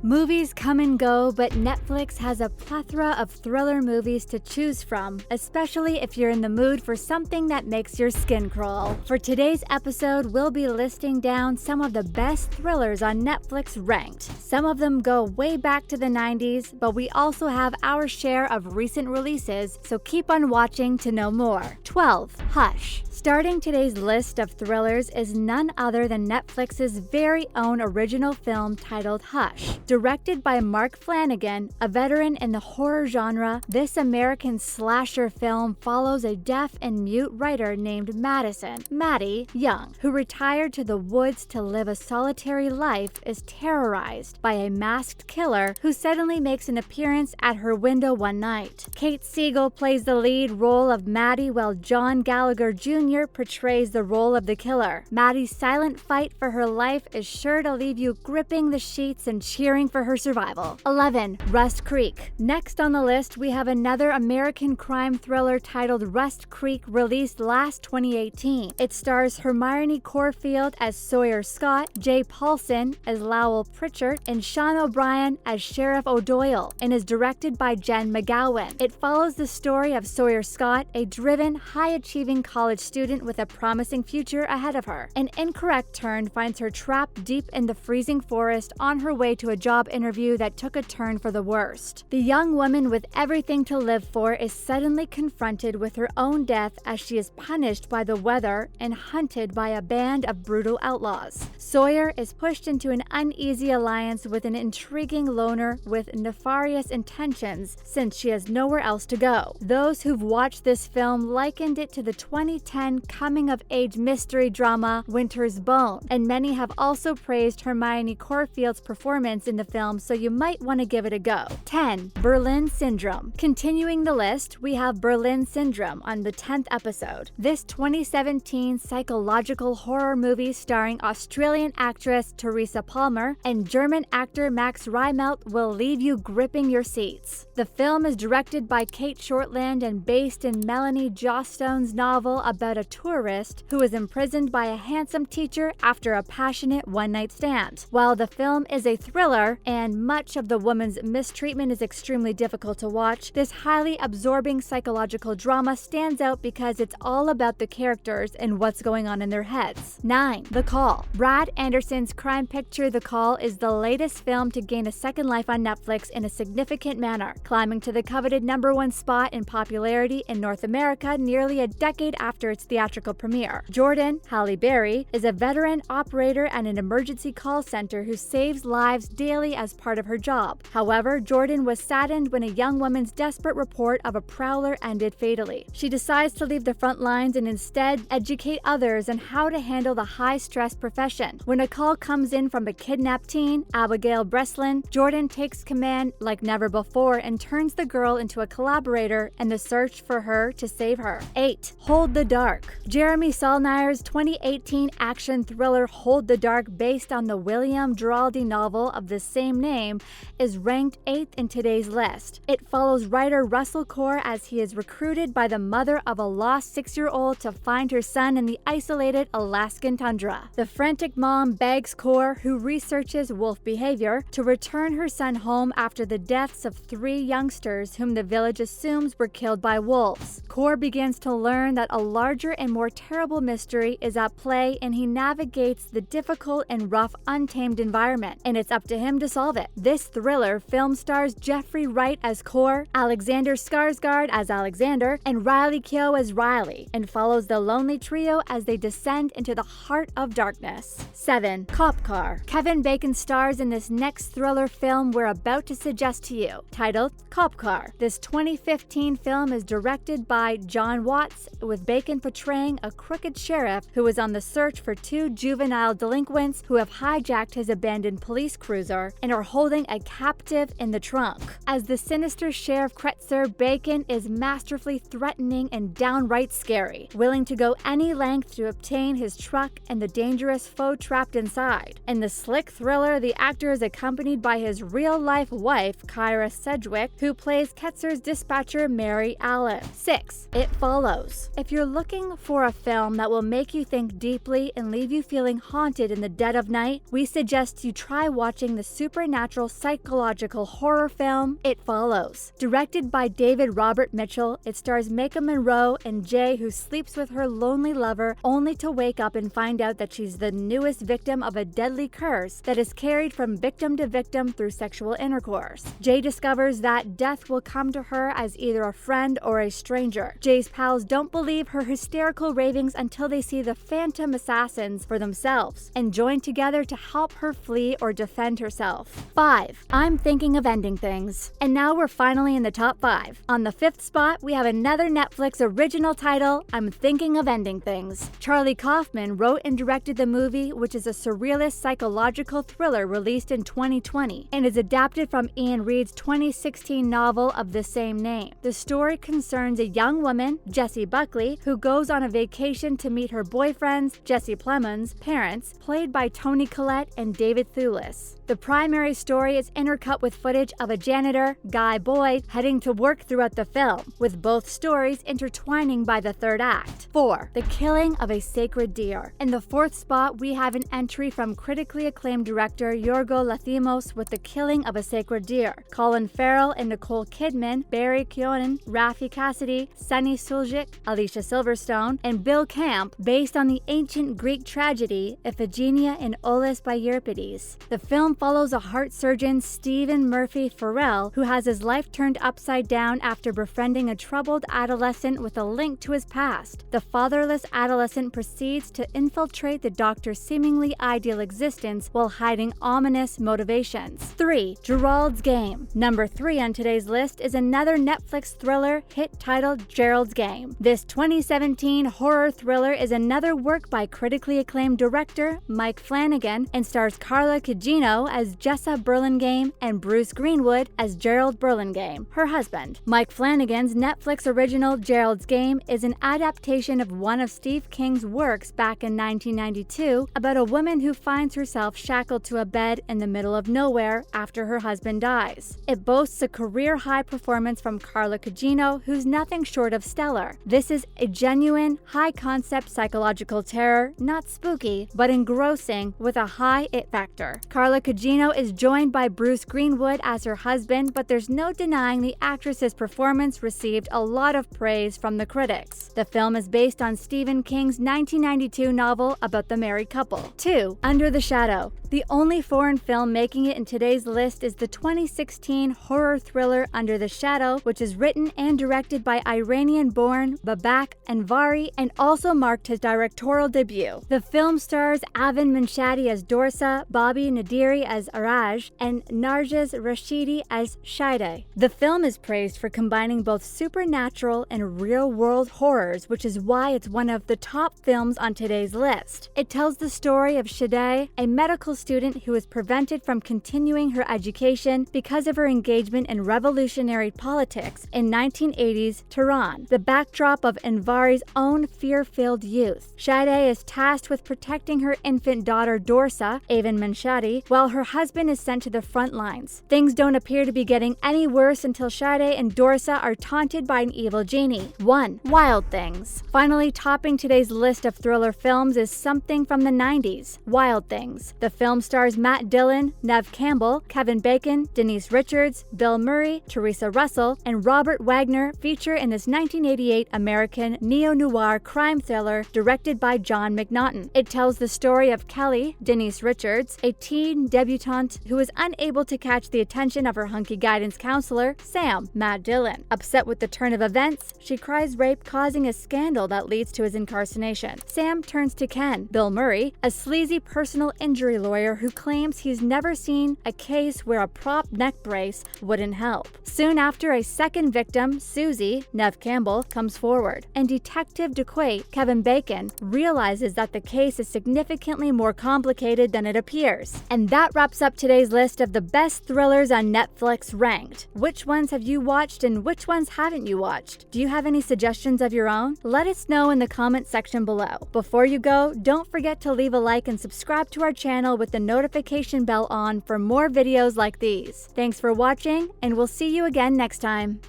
Movies come and go, but Netflix has a plethora of thriller movies to choose from, especially if you're in the mood for something that makes your skin crawl. For today's episode, we'll be listing down some of the best thrillers on Netflix ranked. Some of them go way back to the 90s, but we also have our share of recent releases, so keep on watching to know more. 12. Hush. Starting today's list of thrillers is none other than Netflix's very own original film titled Hush. Directed by Mark Flanagan, a veteran in the horror genre, this American slasher film follows a deaf and mute writer named Maddie Young, who retired to the woods to live a solitary life, is terrorized by a masked killer who suddenly makes an appearance at her window one night. Kate Siegel plays the lead role of Maddie, while John Gallagher Jr. portrays the role of the killer. Maddie's silent fight for her life is sure to leave you gripping the sheets and cheering for her survival. 11. Rust Creek. Next on the list, we have another American crime thriller titled Rust Creek, released last 2018. It stars Hermione Corfield as Sawyer Scott, Jay Paulson as Lowell Pritchard, and Sean O'Brien as Sheriff O'Doyle, and is directed by Jen McGowan. It follows the story of Sawyer Scott, a driven, high-achieving college student with a promising future ahead of her. An incorrect turn finds her trapped deep in the freezing forest on her way to a job interview that took a turn for the worst. The young woman with everything to live for is suddenly confronted with her own death as she is punished by the weather and hunted by a band of brutal outlaws. Sawyer is pushed into an uneasy alliance with an intriguing loner with nefarious intentions, since she has nowhere else to go. Those who've watched this film likened it to the 2010 coming-of-age mystery drama Winter's Bone, and many have also praised Hermione Corfield's performance in the film, so you might want to give it a go. 10. Berlin Syndrome. Continuing the list, we have Berlin Syndrome on the 10th episode. This 2017 psychological horror movie starring Australian actress Teresa Palmer and German actor Max Reimelt will leave you gripping your seats. The film is directed by Kate Shortland and based in Melanie Jostone's novel about a tourist who is imprisoned by a handsome teacher after a passionate one-night stand. While the film is a thriller and much of the woman's mistreatment is extremely difficult to watch, this highly absorbing psychological drama stands out because it's all about the characters and what's going on in their heads. 9. The Call. Brad Anderson's crime picture The Call is the latest film to gain a second life on Netflix in a significant manner, climbing to the coveted #1 spot in popularity in North America nearly a decade after its theatrical premiere. Jordan Halle Berry is a veteran operator at an emergency call center who saves lives daily as part of her job. However, Jordan was saddened when a young woman's desperate report of a prowler ended fatally. She decides to leave the front lines and instead educate others on how to handle the high-stress profession. When a call comes in from a kidnapped teen, Abigail Breslin, Jordan takes command like never before and turns the girl into a collaborator in the search for her to save her. 8. Hold the Dark. Jeremy Saulnier's 2018 action thriller Hold the Dark, based on the William Giraldi novel of the same name, is ranked 8th in today's list. It follows writer Russell Core as he is recruited by the mother of a lost 6-year-old to find her son in the isolated Alaskan tundra. The frantic mom begs Core, who researches wolf behavior, to return her son home after the deaths of 3 youngsters whom the village assumes were killed by wolves. Core begins to learn that a larger and more terrible mystery is at play, and he navigates the difficult and rough Untamed environment, and it's up to him to solve it. This thriller film stars Jeffrey Wright as Core, Alexander Skarsgård as Alexander, and Riley Keough as Riley, and follows the lonely trio as they descend into the heart of darkness. 7. Cop Car. Kevin Bacon stars in this next thriller film we're about to suggest to you, titled Cop Car. This 2015 film is directed by John Watts, with Bacon portraying a crooked sheriff who is on the search for 2 juvenile delinquents who have hijacked his abandoned police cruiser and are holding a captive in the trunk. As the sinister Sheriff Kretzer, Bacon is masterfully threatening and downright scary, willing to go any length to obtain his truck and the dangerous foe trapped inside. In the slick thriller, the actor is accompanied by his real-life wife, Kyra Sedgwick, who plays Kretzer's dispatcher, Mary Allen. 6. It Follows. If you're looking for a film that will make you think deeply and leave you feeling haunted in the dead of night, we suggest you try watching the supernatural psychological horror film, It Follows. Directed by David Robert Mitchell, it stars Maika Monroe and Jay, who sleeps with her lonely lover only to wake up and find out that she's the newest victim of a deadly curse that is carried from victim to victim through sexual intercourse. Jay discovers that death will come to her as either a friend or a stranger. Jay's pals don't believe her hysterical ravings until they see the phantom assassins for themselves and join together to help her flee or defend herself. 5. I'm Thinking of Ending Things. And now we're finally in the top 5. On the 5th spot, we have another Netflix original title, I'm Thinking of Ending Things. Charlie Kaufman wrote and directed the movie, which is a surrealist psychological thriller released in 2020 and is adapted from Ian Reid's 2016 novel of the same name. The story concerns a young woman, Jessie Buckley, who goes on a vacation to meet her boyfriend's, Jesse Plemons' parents, played by Toni Collette and David Thewlis. The primary story is intercut with footage of a janitor, Guy Boyd, heading to work throughout the film, with both stories intertwining by the third act. 4. The Killing of a Sacred Deer. In the 4th spot, we have an entry from critically acclaimed director Yorgos Lanthimos with The Killing of a Sacred Deer. Colin Farrell and Nicole Kidman, Barry Keoghan, Rafi Cassidy, Sunny Suljic, Alicia Silverstone, and Bill Camp, based on the ancient Greek tragedy Iphigenia in Olis by Euripides. The film follows a heart surgeon, Stephen Murphy Farrell, who has his life turned upside down after befriending a troubled adolescent with a link to his past. The fatherless adolescent proceeds to infiltrate the doctor's seemingly ideal existence while hiding ominous motivations. 3. Gerald's Game. Number 3 on today's list is another Netflix thriller hit titled Gerald's Game. This 2017 horror thriller is another work by critically acclaimed director Mike Flanagan and stars Carla Gugino as Jessa Burlingame and Bruce Greenwood as Gerald Burlingame, her husband. Mike Flanagan's Netflix original Gerald's Game is an adaptation of one of Stephen King's works back in 1992 about a woman who finds herself shackled to a bed in the middle of nowhere after her husband dies. It boasts a career-high performance from Carla Gugino, who's nothing short of stellar. This is a genuine, high-concept psychological terror, not spooky, but engrossing with a high it factor. Carla Gugino is joined by Bruce Greenwood as her husband, but there's no denying the actress's performance received a lot of praise from the critics. The film is based on Stephen King's 1992 novel about the married couple. 2. Under the Shadow. The only foreign film making it in today's list is the 2016 horror thriller Under the Shadow, which is written and directed by Iranian-born Babak Anvari and also marked his directorial debut. The film stars Avin Manshadi as Dorsa, Bobby Nadiri as Araj, and Narges Rashidi as Shaide. The film is praised for combining both supernatural and real-world horrors, which is why it's one of the top films on today's list. It tells the story of Shaide, a medical student who is prevented from continuing her education because of her engagement in revolutionary politics in 1980s Tehran, the backdrop of Anvari's own fear-filled youth. Shaide is tasked with protecting her infant daughter Dorsa, Avin Manshadi, while her husband is sent to the front lines. Things don't appear to be getting any worse until Shaide and Dorsa are taunted by an evil genie. 1. Wild Things. Finally, topping today's list of thriller films is something from the 90s, Wild Things. The film stars Matt Dillon, Neve Campbell, Kevin Bacon, Denise Richards, Bill Murray, Teresa Russell, and Robert Wagner feature in this 1988 American neo-noir crime thriller directed by John McNaughton. It tells the story of Kelly, Denise Richards, a teen debutante who is unable to catch the attention of her hunky guidance counselor, Sam, Matt Dillon. Upset with the turn of events, she cries rape, causing a scandal that leads to his incarceration. Sam turns to Ken, Bill Murray, a sleazy personal injury lawyer who claims he's never seen a case where a prop neck brace wouldn't help. Soon after, a second victim, Susie, Neve Campbell, comes forward, and Detective DeQuaite, Kevin Bacon, realizes that the case is significantly more complicated than it appears. And that wraps up today's list of the best thrillers on Netflix ranked. Which ones have you watched and which ones haven't you watched? Do you have any suggestions of your own? Let us know in the comment section below. Before you go, don't forget to leave a like and subscribe to our channel with the notification bell on for more videos like these. Thanks for watching, and we'll see you again next time.